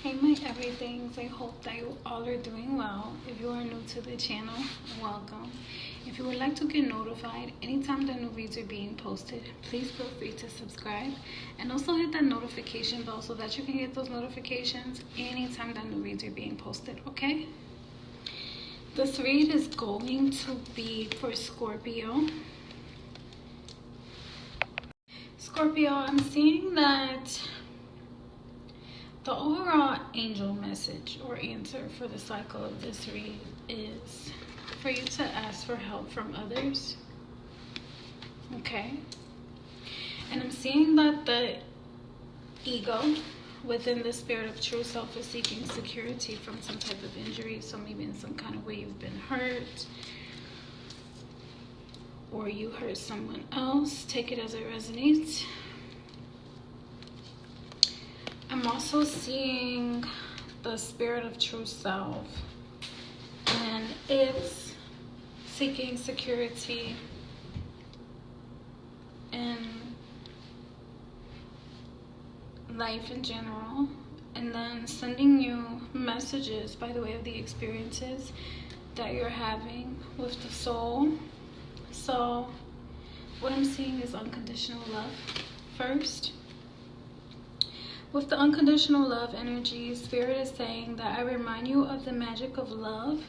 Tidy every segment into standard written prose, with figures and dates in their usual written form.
Hey my everythings, I hope that you all are doing well. If you are new to the channel, welcome. If you would like to get notified anytime the new reads are being posted, please feel free to subscribe and also hit that notification bell so that you can get those notifications anytime the new reads are being posted, okay? This read is going to be for Scorpio. Scorpio, I'm seeing that the overall angel message or answer for the cycle of this read is for you to ask for help from others. Okay? And I'm seeing that the ego within the spirit of true self is seeking security from some type of injury. So maybe in some kind of way you've been hurt, or you hurt someone else. Take it as it resonates. I'm also seeing the spirit of true self, and it's seeking security in life in general, and then sending you messages by the way of the experiences that you're having with the soul. So what I'm seeing is unconditional love first. With the unconditional love energy, Spirit is saying that I remind you of the magic of love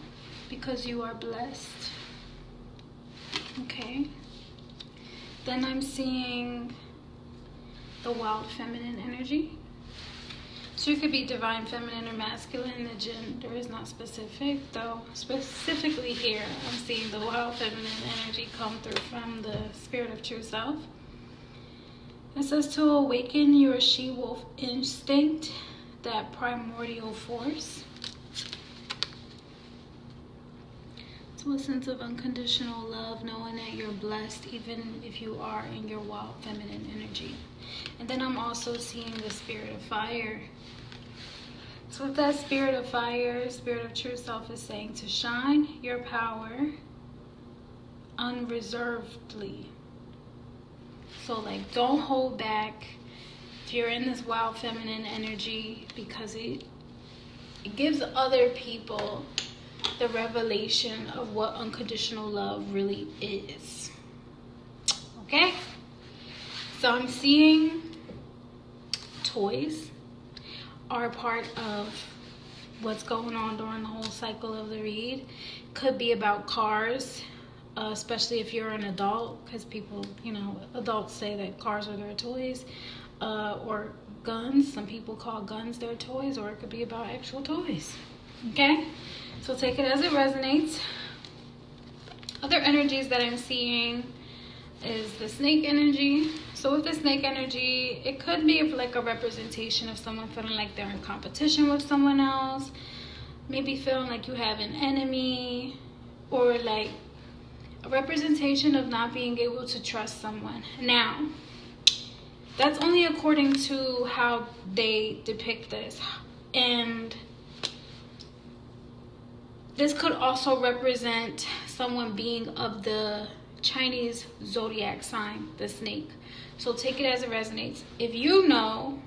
because you are blessed. Okay. Then I'm seeing the wild feminine energy. So you could be divine feminine or masculine. The gender is not specific, though specifically here I'm seeing the wild feminine energy come through from the spirit of true self. It says to awaken your she-wolf instinct, that primordial force, to a sense of unconditional love, knowing that you're blessed even if you are in your wild feminine energy. And then I'm also seeing the spirit of fire. So with that spirit of fire, spirit of true self is saying to shine your power unreservedly. So like, don't hold back if you're in this wild feminine energy, because it gives other people the revelation of what unconditional love really is. Okay? So I'm seeing toys are part of what's going on during the whole cycle of the read. Could be about cars. Especially if you're an adult, because people, adults say that cars are their toys, or guns. Some people call guns their toys, or it could be about actual toys. Okay, so take it as it resonates. Other energies that I'm seeing is the snake energy. So with the snake energy, it could be like a representation of someone feeling like they're in competition with someone else, maybe feeling like you have an enemy, or like a representation of not being able to trust someone. Now, that's only according to how they depict this. And this could also represent someone being of the Chinese zodiac sign, the snake. So take it as it resonates. If you know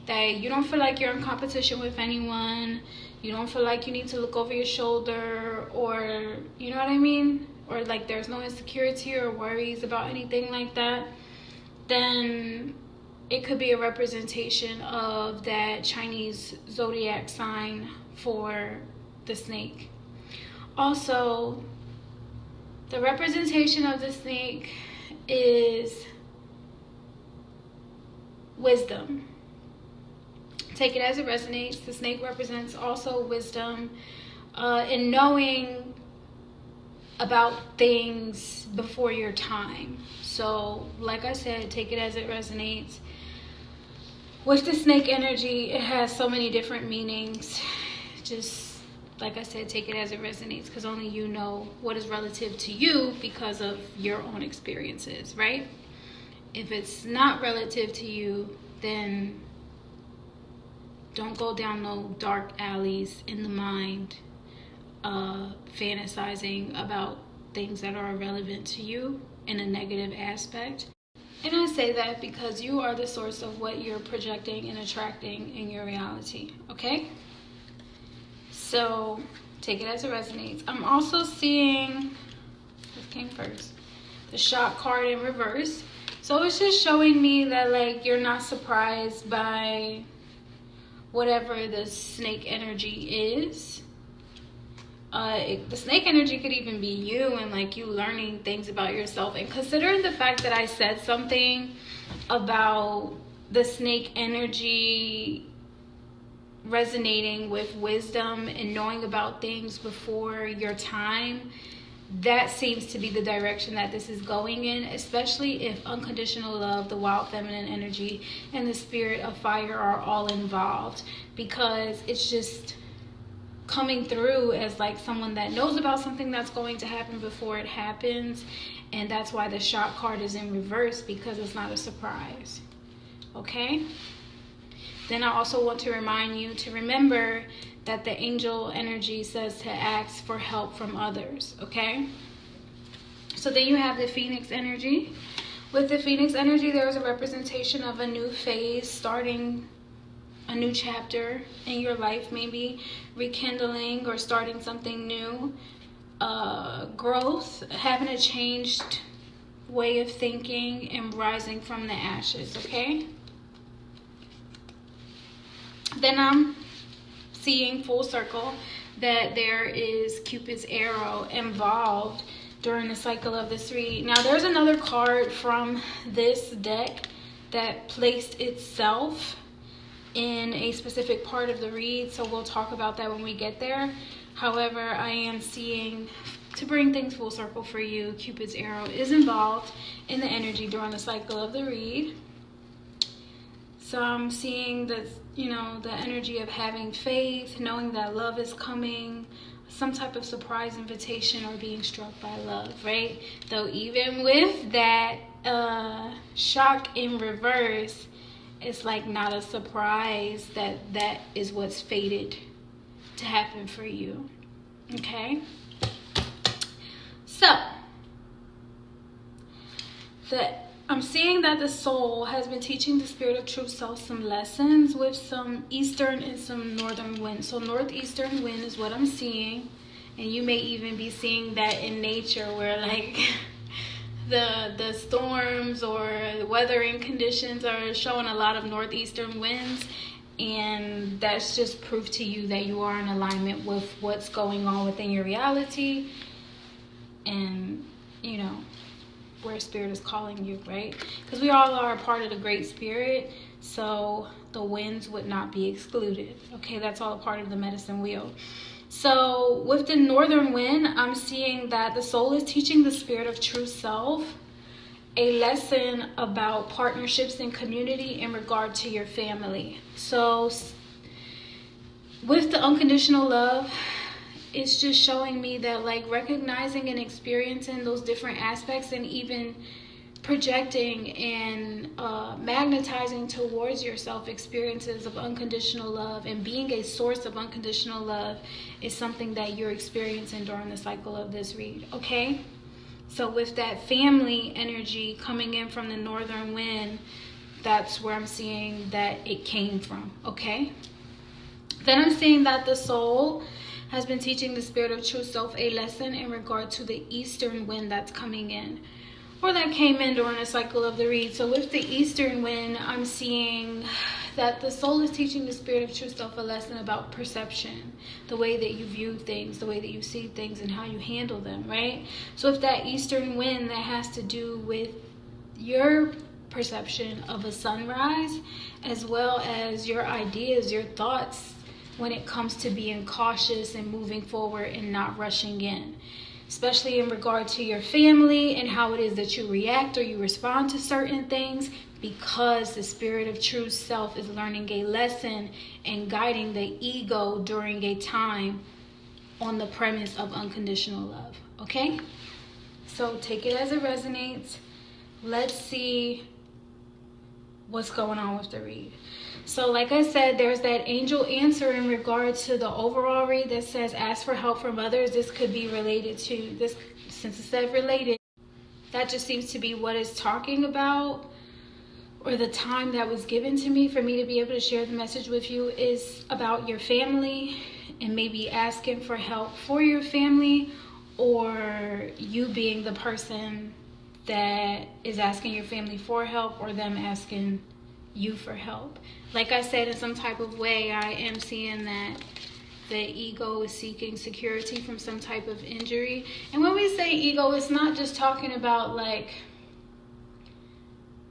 that you don't feel like you're in competition with anyone, you don't feel like you need to look over your shoulder, or you know what I mean, or like there's no insecurity or worries about anything like that, then it could be a representation of that Chinese zodiac sign for the snake. Also, the representation of the snake is wisdom. Take it as it resonates. The snake represents also wisdom in knowing about things before your time. So like I said, take it as it resonates. With the snake energy, it has so many different meanings. Just like I said, take it as it resonates, because only you know what is relative to you because of your own experiences, right? If it's not relative to you, then don't go down no dark alleys in the mind, fantasizing about things that are irrelevant to you in a negative aspect. And I say that because you are the source of what you're projecting and attracting in your reality, okay? So take it as it resonates. I'm also seeing, what came first? The Shock card in reverse. So it's just showing me that, like, you're not surprised by whatever the snake energy is. The snake energy could even be you, and like you learning things about yourself. And considering the fact that I said something about the snake energy resonating with wisdom and knowing about things before your time, that seems to be the direction that this is going in, especially if unconditional love, the wild feminine energy, and the spirit of fire are all involved, because it's just coming through as like someone that knows about something that's going to happen before it happens. And that's why the Shock card is in reverse, because it's not a surprise. Okay? Then I also want to remind you to remember that the angel energy says to ask for help from others. Okay? So then you have the Phoenix energy. With the Phoenix energy, there is a representation of a new phase, starting a new chapter in your life, maybe rekindling or starting something new, growth, having a changed way of thinking, and rising from the ashes. Okay? Then I'm seeing full circle that there is Cupid's arrow involved during the cycle of this read. Now there's another card from this deck that placed itself in a specific part of the read, so we'll talk about that when we get there. However, I am seeing, to bring things full circle for you, Cupid's arrow is involved in the energy during the cycle of the read. So I'm seeing that, you know, the energy of having faith, knowing that love is coming, some type of surprise invitation, or being struck by love, right? Though even with that Shock in reverse, it's like not a surprise that that is what's fated to happen for you. Okay? So, I'm seeing that the soul has been teaching the spirit of true self some lessons with some eastern and some northern wind. So northeastern wind is what I'm seeing. And you may even be seeing that in nature, where like the storms or the weathering conditions are showing a lot of northeastern winds, and that's just proof to you that you are in alignment with what's going on within your reality, and you know where spirit is calling you, right? Because we all are a part of the great spirit, so the winds would not be excluded. Okay, that's all a part of the medicine wheel. So with the northern wind, I'm seeing that the soul is teaching the spirit of true self a lesson about partnerships and community in regard to your family. So with the unconditional love, it's just showing me that like recognizing and experiencing those different aspects, and even projecting and magnetizing towards yourself experiences of unconditional love, and being a source of unconditional love, is something that you're experiencing during the cycle of this read. Okay? So with that family energy coming in from the northern wind, that's where I'm seeing that it came from. Okay? Then I'm seeing that the soul has been teaching the spirit of true self a lesson in regard to the eastern wind that's coming in, or that came in during the cycle of the read. So with the eastern wind, I'm seeing that the soul is teaching the spirit of true self a lesson about perception, the way that you view things, the way that you see things, and how you handle them, right? So if that eastern wind, that has to do with your perception of a sunrise, as well as your ideas, your thoughts, when it comes to being cautious and moving forward and not rushing in, especially in regard to your family and how it is that you react or you respond to certain things, because the spirit of true self is learning a lesson and guiding the ego during a time on the premise of unconditional love. Okay? So take it as it resonates. Let's see what's going on with the read. So like I said, there's that angel answer in regard to the overall read that says ask for help from others. This could be related to this, since it said related, that just seems to be what it's talking about. or the time that was given to me for me to be able to share the message with you is about your family, and maybe asking for help for your family, or you being the person that is asking your family for help, or them asking you for help. Like I said, in some type of way, I am seeing that the ego is seeking security from some type of injury. And when we say ego, it's not just talking about like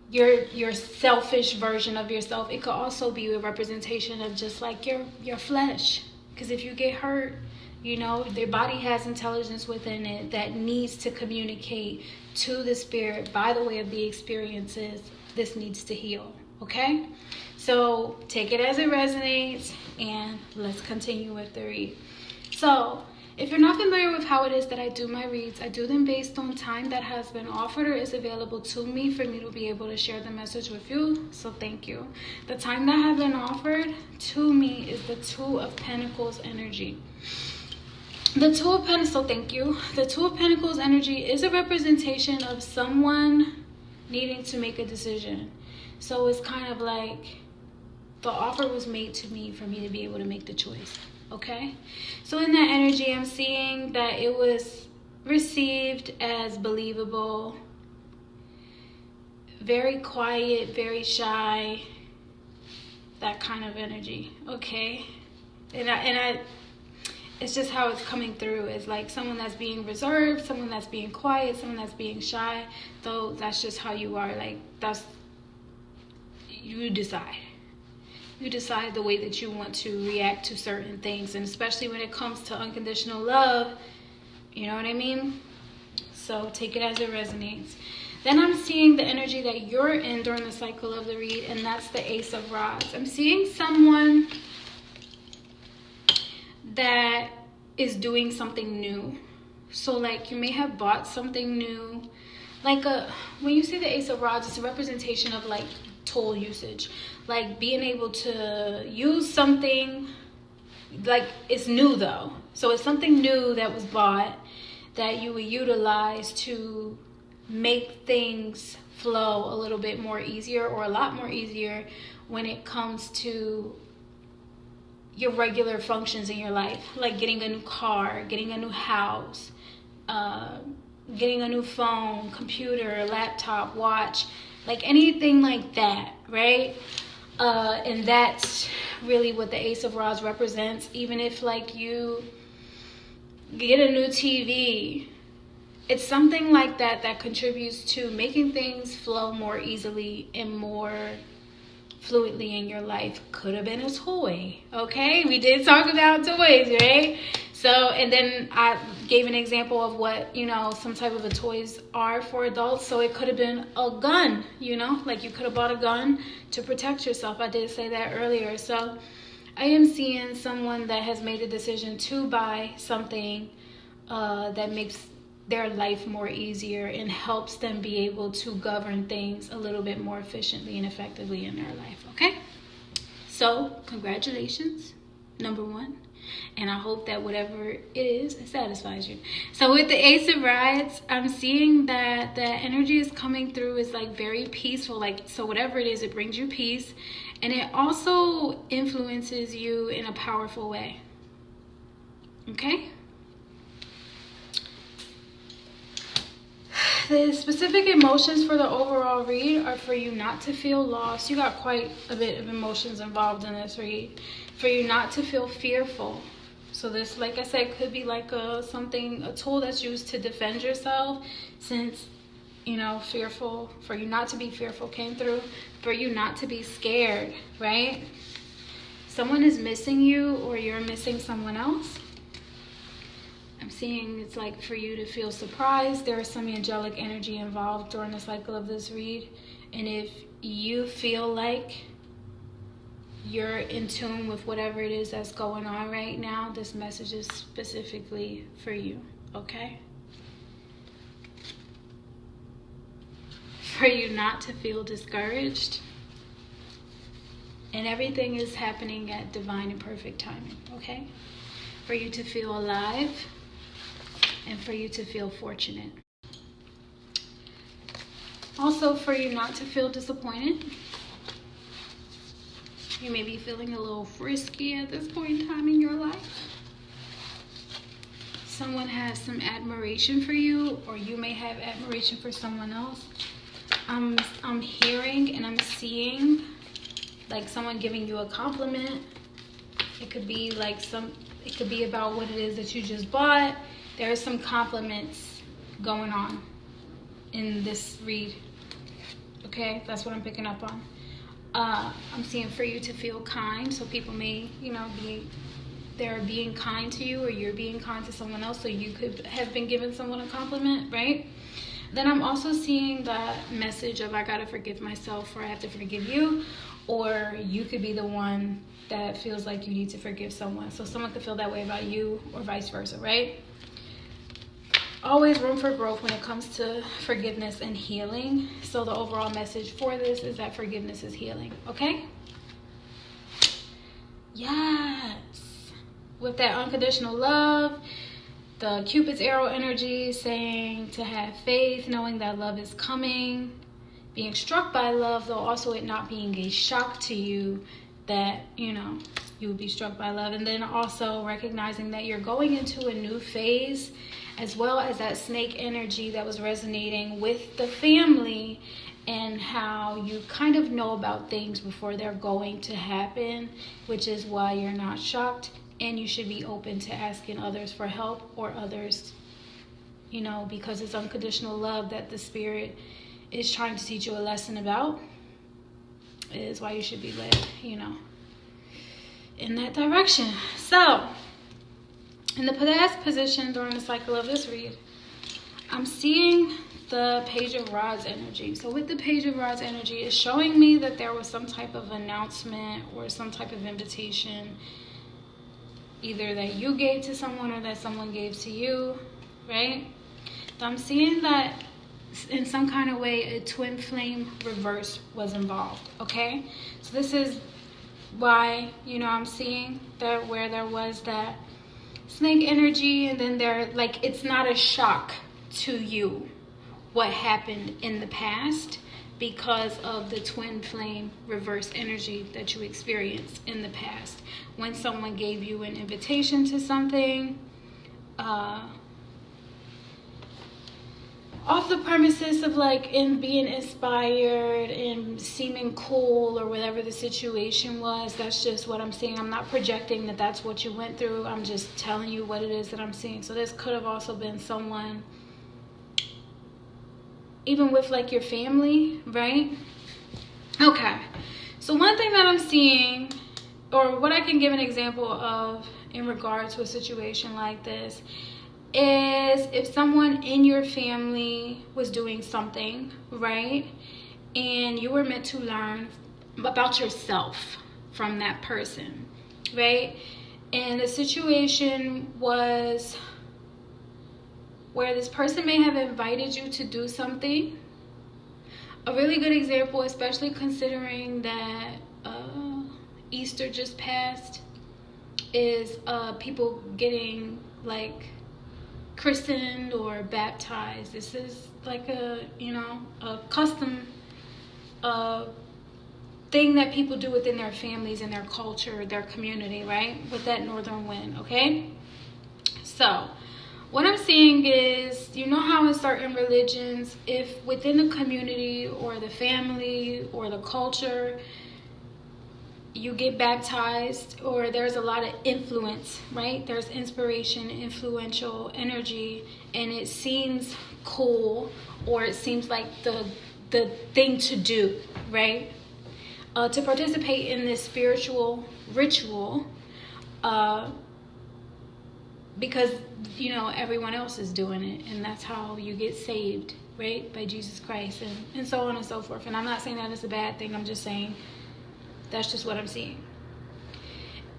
your selfish version of yourself. It could also be a representation of just like your flesh. Because if you get hurt, you know, their body has intelligence within it that needs to communicate to the spirit by the way of the experiences. This needs to heal, okay? So take it as it resonates, and let's continue with the read. So if you're not familiar with how it is that I do my reads, I do them based on time that has been offered or is available to me for me to be able to share the message with you. So thank you. The time that has been offered to me is the Two of Pentacles energy. The Two of Pentacles, so thank you. The Two of Pentacles energy is a representation of someone needing to make a decision. So it's kind of like the offer was made to me for me to be able to make the choice. Okay, so in that energy, I'm seeing that it was received as believable, very quiet, very shy, that kind of energy. Okay, and I it's just how it's coming through. It's like someone that's being reserved, someone that's being quiet, someone that's being shy. Though that's just how you are. Like that's, you decide. You decide the way that you want to react to certain things, and especially when it comes to unconditional love, you know what I mean? So take it as it resonates. Then I'm seeing the energy that you're in during the cycle of the read, and that's the Ace of Rods. I'm seeing someone that is doing something new. So like you may have bought something new. Like when you see the Ace of Rods, it's a representation of like tool usage, like being able to use something, like it's new though, so it's something new that was bought that you would utilize to make things flow a little bit more easier, or a lot more easier when it comes to your regular functions in your life, like getting a new car, getting a new house, getting a new phone, computer, laptop, watch, like anything like that, right? And that's really what the Ace of Rods represents. Even if like you get a new TV, it's something like that that contributes to making things flow more easily and more fluidly in your life. Could have been a toy, okay? We did talk about toys, right? So, and then I gave an example of what, you know, some type of a toys are for adults. So it could have been a gun, you know, like you could have bought a gun to protect yourself. I did say that earlier. So I am seeing someone that has made a decision to buy something that makes their life more easier and helps them be able to govern things a little bit more efficiently and effectively in their life, okay? So congratulations, number one. And I hope that whatever it is, it satisfies you. So with the Ace of Rods, I'm seeing that the energy is coming through is like very peaceful. Like, so whatever it is, it brings you peace. And it also influences you in a powerful way. Okay? The specific emotions for the overall read are for you not to feel lost. You got quite a bit of emotions involved in this read. For you not to feel fearful. So this, like I said, could be like a tool that's used to defend yourself, since, you know, fearful, for you not to be fearful came through. For you not to be scared, right? Someone is missing you, or you're missing someone else. I'm seeing it's like for you to feel surprised. There is some angelic energy involved during the cycle of this read. And if you feel like you're in tune with whatever it is that's going on right now, this message is specifically for you, okay? For you not to feel discouraged. And everything is happening at divine and perfect timing, okay? For you to feel alive. And for you to feel fortunate. Also, for you not to feel disappointed. You may be feeling a little frisky at this point in time in your life. Someone has some admiration for you, or you may have admiration for someone else. I'm hearing and I'm seeing like someone giving you a compliment. It could be like it could be about what it is that you just bought. There are some compliments going on in this read. Okay, that's what I'm picking up on. I'm seeing for you to feel kind, so people may, they're being kind to you, or you're being kind to someone else, so you could have been giving someone a compliment, right? Then I'm also seeing that message of I gotta forgive myself, or I have to forgive you, or you could be the one that feels like you need to forgive someone. So someone could feel that way about you, or vice versa, right? Always room for growth when it comes to forgiveness and healing. So the overall message for this is that forgiveness is healing, okay? Yes. With that unconditional love, the Cupid's arrow energy saying to have faith, knowing that love is coming, being struck by love, though also it not being a shock to you that, you would be struck by love. And then also recognizing that you're going into a new phase, as well as that snake energy that was resonating with the family, and how you kind of know about things before they're going to happen, which is why you're not shocked, and you should be open to asking others for help, or others, because it's unconditional love that the spirit is trying to teach you a lesson about. It is why you should be led, in that direction. So, in the past position during the cycle of this read, I'm seeing the Page of Rods energy. So with the Page of Rods energy, it's showing me that there was some type of announcement or some type of invitation, either that you gave to someone or that someone gave to you, right? So I'm seeing that in some kind of way a twin flame reverse was involved, okay? So this is why, I'm seeing that where there was that snake energy, and then it's not a shock to you what happened in the past because of the twin flame reverse energy that you experienced in the past. When someone gave you an invitation to something, off the premises of in being inspired and seeming cool, or whatever the situation was, that's just what I'm seeing. I'm not projecting that that's what you went through. I'm just telling you what it is that I'm seeing. So this could have also been someone, even with your family, right? Okay. So one thing that I'm seeing, or what I can give an example of in regard to a situation like this, is if someone in your family was doing something, right, and you were meant to learn about yourself from that person, right, and the situation was where this person may have invited you to do something. A really good example, especially considering that Easter just passed, is people getting christened or baptized. This is a custom thing that people do within their families and their culture, their community, right, with that northern wind, okay? So what I'm seeing is, how in certain religions, if within the community or the family or the culture you get baptized, or there's a lot of influence, right? There's inspiration, influential energy, and it seems cool, or it seems like the thing to do, right? To participate in this spiritual ritual, because everyone else is doing it, and that's how you get saved, right? By Jesus Christ, and so on and so forth. And I'm not saying that it's a bad thing. I'm just saying that's just what I'm seeing.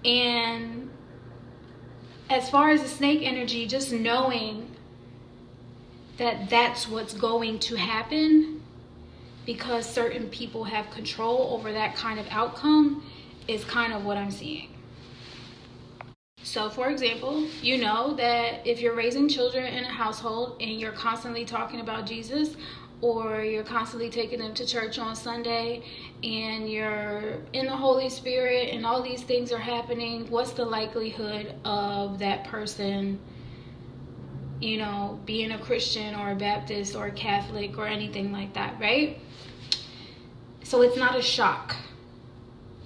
And as far as the snake energy, just knowing that that's what's going to happen, because certain people have control over that kind of outcome, is kind of what I'm seeing. So for example, you know that if you're raising children in a household and you're constantly talking about Jesus, or you're constantly taking them to church on Sunday, and you're in the Holy Spirit and all these things are happening, what's the likelihood of that person, you know, being a Christian or a Baptist or a Catholic or anything like that, right? So it's not a shock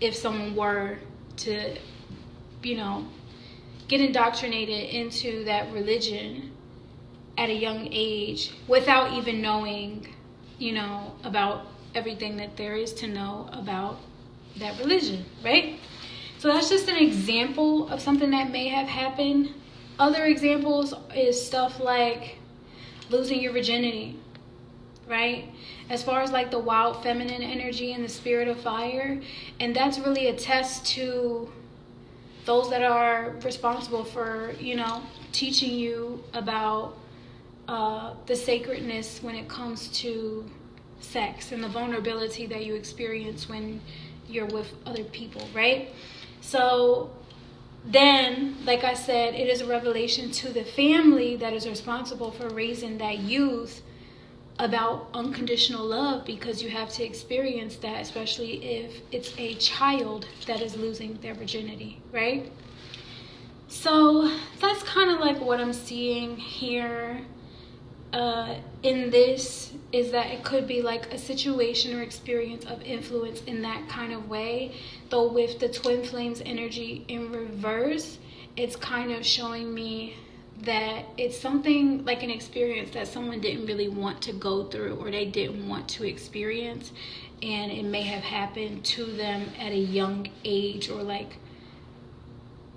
if someone were to, you know, get indoctrinated into that religion at a young age without even knowing, you know, about everything that there is to know about that religion, right? So that's just an example of something that may have happened. Other examples is stuff like losing your virginity, right? As far as like the wild feminine energy and the spirit of fire, and that's really a test to those that are responsible for, you know, teaching you about the sacredness when it comes to sex and the vulnerability that you experience when you're with other people, right? So then, like I said, it is a revelation to the family that is responsible for raising that youth about unconditional love, because you have to experience that, especially if it's a child that is losing their virginity, right? So that's kind of like what I'm seeing here in this, is that it could be like a situation or experience of influence in that kind of way. Though with the twin flames energy in reverse, it's kind of showing me that it's something like an experience that someone didn't really want to go through, or they didn't want to experience, and it may have happened to them at a young age, or like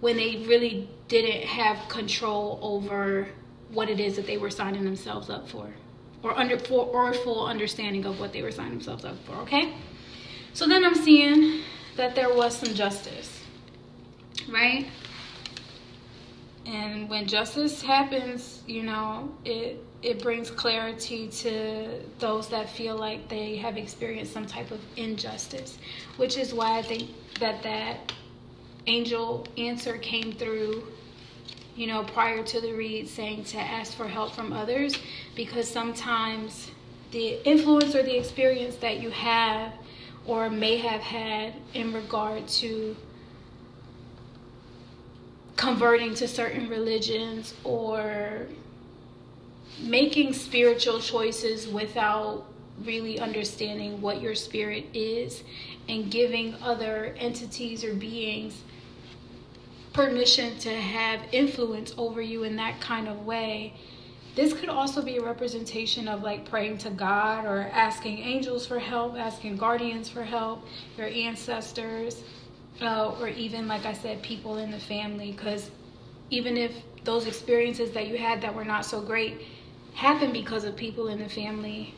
when they really didn't have control over what it is that they were signing themselves up for, or full understanding of what they were signing themselves up for. Okay, so then I'm seeing that there was some justice, right? And when justice happens, you know, it brings clarity to those that feel like they have experienced some type of injustice, which is why I think that angel answer came through, you know, prior to the read, saying to ask for help from others, because sometimes the influence or the experience that you have or may have had in regard to converting to certain religions or making spiritual choices without really understanding what your spirit is, and giving other entities or beings permission to have influence over you in that kind of way. This could also be a representation of like praying to God, or asking angels for help, asking guardians for help, your ancestors, or even, like I said, people in the family. Because even if those experiences that you had that were not so great happened because of people in the family,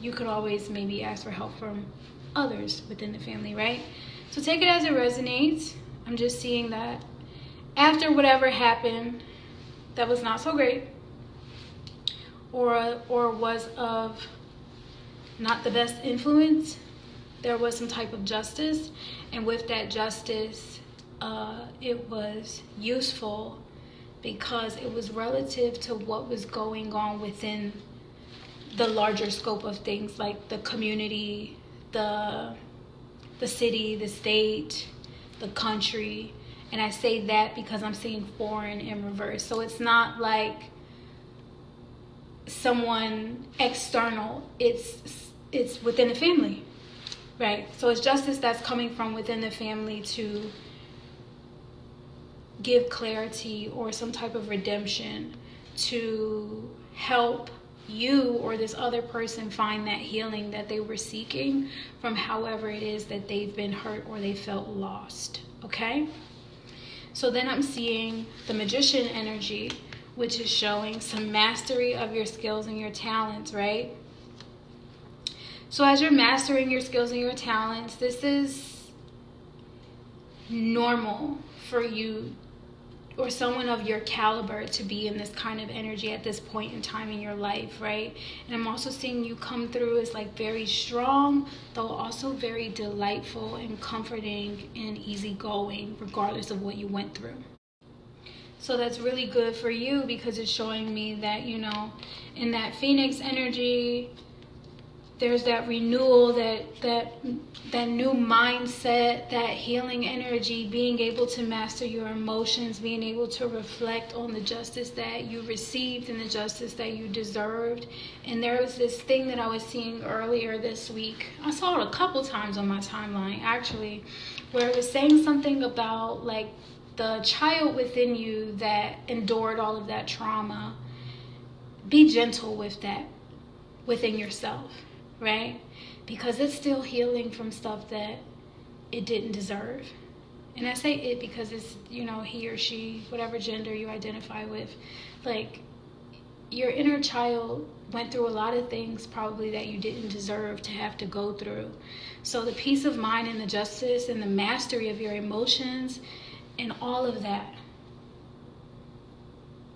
you could always maybe ask for help from others within the family, right? So take it as it resonates. I'm just seeing that after whatever happened that was not so great, or was of not the best influence, there was some type of justice. And with that justice, it was useful because it was relative to what was going on within the larger scope of things, like the community, the city, the state, the country. And I say that because I'm seeing foreign in reverse. So it's not like someone external, it's within the family, right? So it's justice that's coming from within the family to give clarity or some type of redemption to help you or this other person find that healing that they were seeking from however it is that they've been hurt or they felt lost. Okay, so then I'm seeing the magician energy, which is showing some mastery of your skills and your talents, right? So as you're mastering your skills and your talents, this is normal for you or someone of your caliber to be in this kind of energy at this point in time in your life, right? And I'm also seeing you come through as like very strong, though also very delightful and comforting and easygoing, regardless of what you went through. So that's really good for you, because it's showing me that, you know, in that Phoenix energy, there's that renewal, that new mindset, that healing energy, being able to master your emotions, being able to reflect on the justice that you received and the justice that you deserved. And there was this thing that I was seeing earlier this week. I saw it a couple times on my timeline, actually, where it was saying something about like the child within you that endured all of that trauma. Be gentle with that within yourself, right? Because it's still healing from stuff that it didn't deserve. And I say it because it's, you know, he or she, whatever gender you identify with, like, your inner child went through a lot of things probably that you didn't deserve to have to go through. So the peace of mind and the justice and the mastery of your emotions and all of that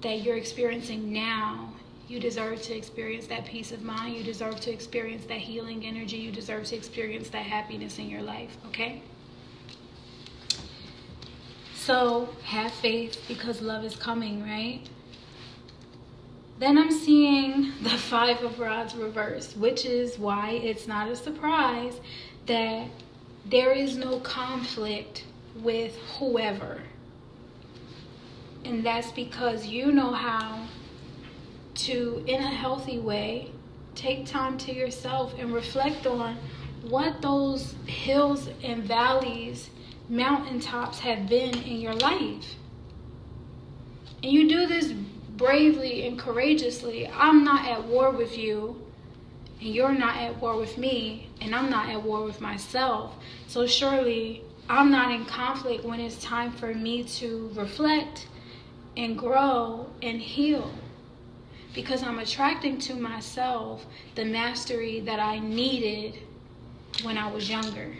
you're experiencing now, you deserve to experience that peace of mind. You deserve to experience that healing energy. You deserve to experience that happiness in your life, okay? So have faith, because love is coming, right? Then I'm seeing the Five of Rods reversed, which is why it's not a surprise that there is no conflict with whoever. And that's because you know how to, in a healthy way, take time to yourself and reflect on what those hills and valleys, mountaintops have been in your life. And you do this bravely and courageously. I'm not at war with you, and you're not at war with me, and I'm not at war with myself. So surely I'm not in conflict when it's time for me to reflect and grow and heal. Because I'm attracting to myself the mastery that I needed when I was younger,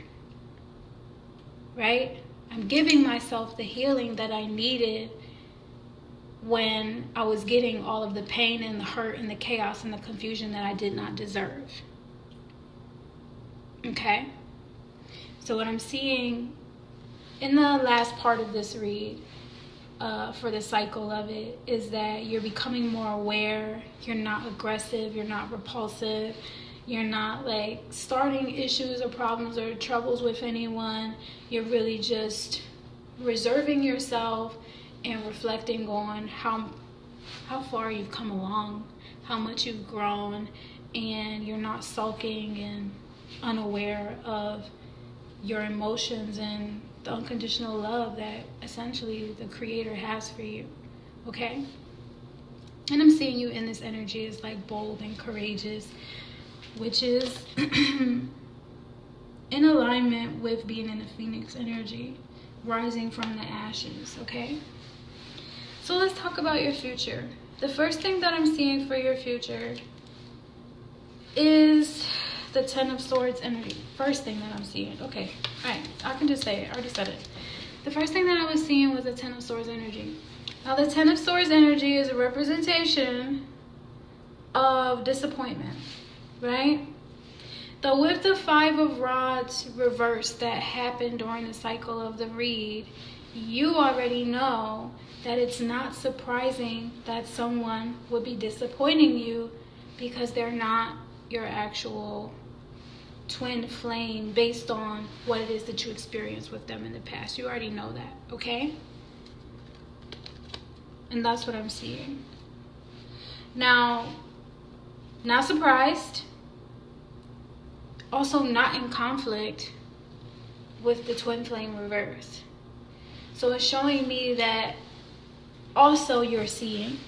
right? I'm giving myself the healing that I needed when I was getting all of the pain and the hurt and the chaos and the confusion that I did not deserve. Okay? So what I'm seeing in the last part of this read, for the cycle of it, is that you're becoming more aware. You're not aggressive, you're not repulsive, you're not like starting issues or problems or troubles with anyone. You're really just reserving yourself and reflecting on how far you've come along, how much you've grown, and you're not sulking and unaware of your emotions and the unconditional love that essentially the Creator has for you, okay? And I'm seeing you in this energy as like bold and courageous, which is in alignment with being in the Phoenix energy, rising from the ashes, okay? So let's talk about your future. The first thing that I'm seeing for your future is the Ten of Swords energy. First thing that I'm seeing. Okay, all right, I can just say it. I already said it. The first thing that I was seeing was the Ten of Swords energy. Now, the Ten of Swords energy is a representation of disappointment, right? Though with the Five of Rods reversed that happened during the cycle of the read, you already know that it's not surprising that someone would be disappointing you because they're not your actual twin flame based on what it is that you experienced with them in the past. You already know that, okay? And that's what I'm seeing. Now, not surprised, also not in conflict with the twin flame reverse. So it's showing me that also you're seeing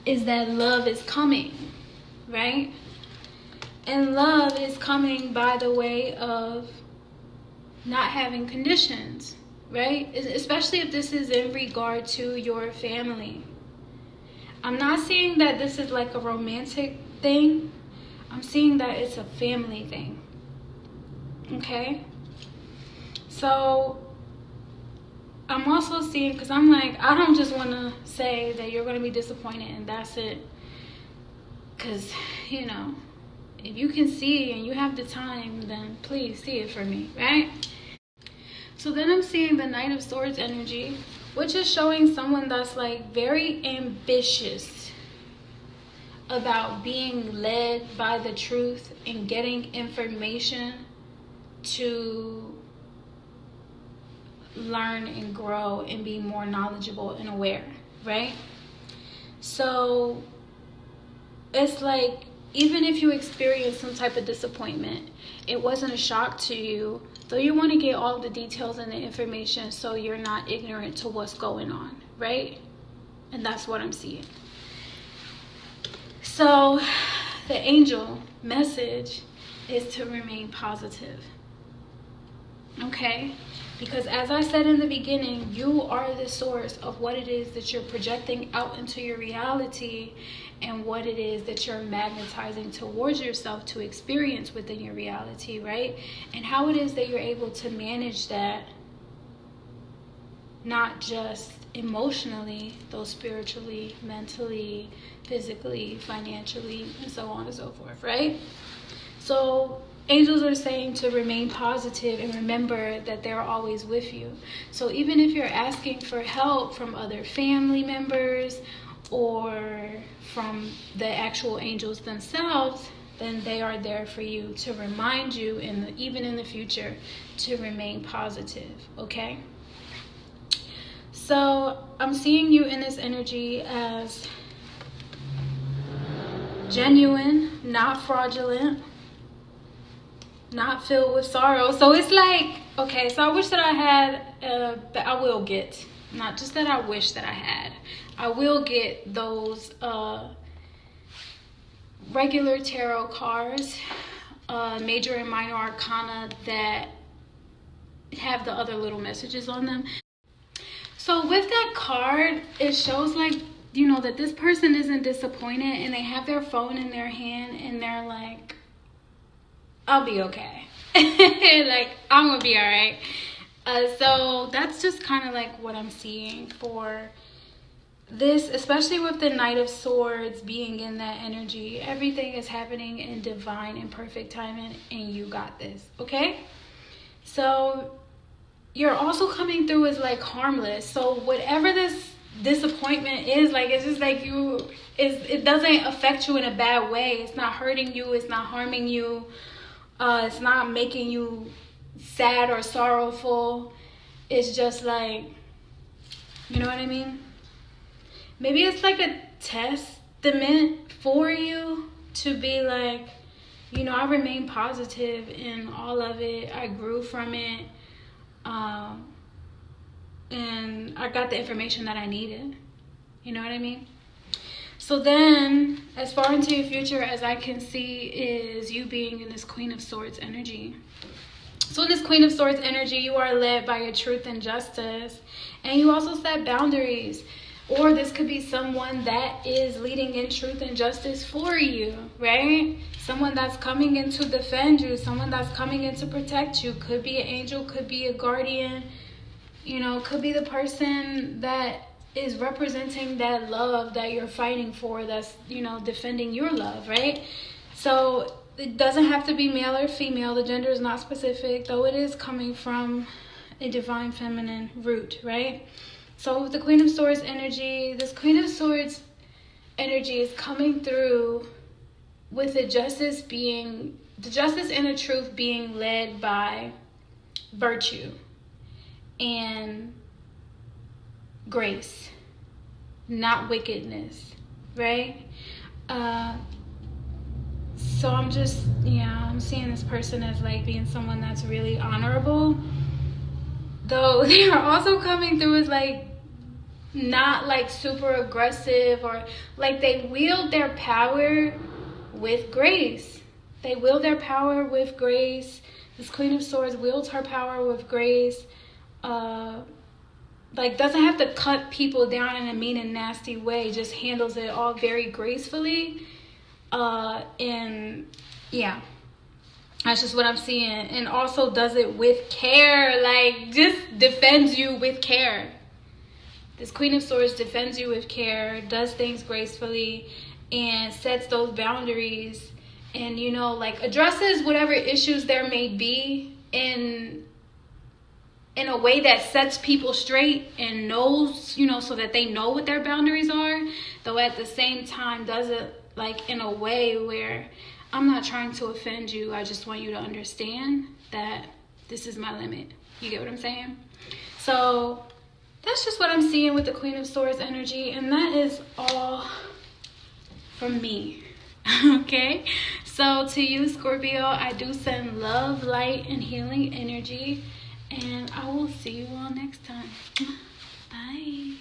is that love is coming, right? And love is coming by the way of not having conditions, right? Especially if this is in regard to your family. I'm not seeing that this is like a romantic thing. I'm seeing that it's a family thing, okay? So I'm also seeing, because I'm like, I don't just want to say that you're going to be disappointed and that's it. Because, you know, if you can see and you have the time, then please see it for me, right? So then I'm seeing the Knight of Swords energy, which is showing someone that's like very ambitious about being led by the truth and getting information to learn and grow and be more knowledgeable and aware, right? So it's like, even if you experience some type of disappointment, it wasn't a shock to you, though you want to get all the details and the information so you're not ignorant to what's going on, right? And that's what I'm seeing. So the angel message is to remain positive, okay? Because as I said in the beginning, you are the source of what it is that you're projecting out into your reality and what it is that you're magnetizing towards yourself to experience within your reality, right? And how it is that you're able to manage that, not just emotionally, though spiritually, mentally, physically, financially, and so on and so forth, right? So angels are saying to remain positive and remember that they're always with you. So even if you're asking for help from other family members or from the actual angels themselves, then they are there for you to remind you, even in the future, to remain positive, okay? So I'm seeing you in this energy as genuine, not fraudulent, not filled with sorrow. So it's like, okay, so I wish that I had, that I will get, not just that I wish that I had, I will get those regular tarot cards, major and minor arcana, that have the other little messages on them. So with that card, it shows like, you know, that this person isn't disappointed and they have their phone in their hand and they're like, I'll be okay. Like, I'm gonna be all right. So that's just kind of like what I'm seeing for this, especially with the Knight of Swords being in that energy. Everything is happening in divine and perfect timing, and you got this, okay? So you're also coming through as like harmless. So whatever this disappointment is, like, it's just like it doesn't affect you in a bad way. It's not hurting you, it's not harming you, it's not making you sad or sorrowful. It's just like, you know what I mean? Maybe it's like a testament for you to be like, you know, I remain positive in all of it. I grew from it. And I got the information that I needed. You know what I mean? So then, as far into your future as I can see, is you being in this Queen of Swords energy. So in this Queen of Swords energy, you are led by your truth and justice. And you also set boundaries. Or this could be someone that is leading in truth and justice for you, right? Someone that's coming in to defend you. Someone that's coming in to protect you. Could be an angel, could be a guardian. You know, could be the person that is representing that love that you're fighting for, that's, you know, defending your love, right? So it doesn't have to be male or female. The gender is not specific, though it is coming from a divine feminine root, right? So with the Queen of Swords energy, this Queen of Swords energy is coming through with the justice and the truth being led by virtue and grace, not wickedness, right? So I'm just, I'm seeing this person as like being someone that's really honorable, though they are also coming through as like not like super aggressive, or like they wield their power with grace. They wield their power with grace. This Queen of Swords wields her power with grace. Like doesn't have to cut people down in a mean and nasty way, just handles it all very gracefully. And yeah, that's just what I'm seeing. And also does it with care, like just defends you with care. This Queen of Swords defends you with care, does things gracefully, and sets those boundaries, and, you know, like addresses whatever issues there may be in a way that sets people straight and knows, you know, so that they know what their boundaries are, though at the same time does it like in a way where I'm not trying to offend you. I just want you to understand that this is my limit. You get what I'm saying? So that's just what I'm seeing with the Queen of Swords energy, and that is all from me. Okay, so to you, Scorpio, I do send love, light, and healing energy, and I will see you all next time. Bye.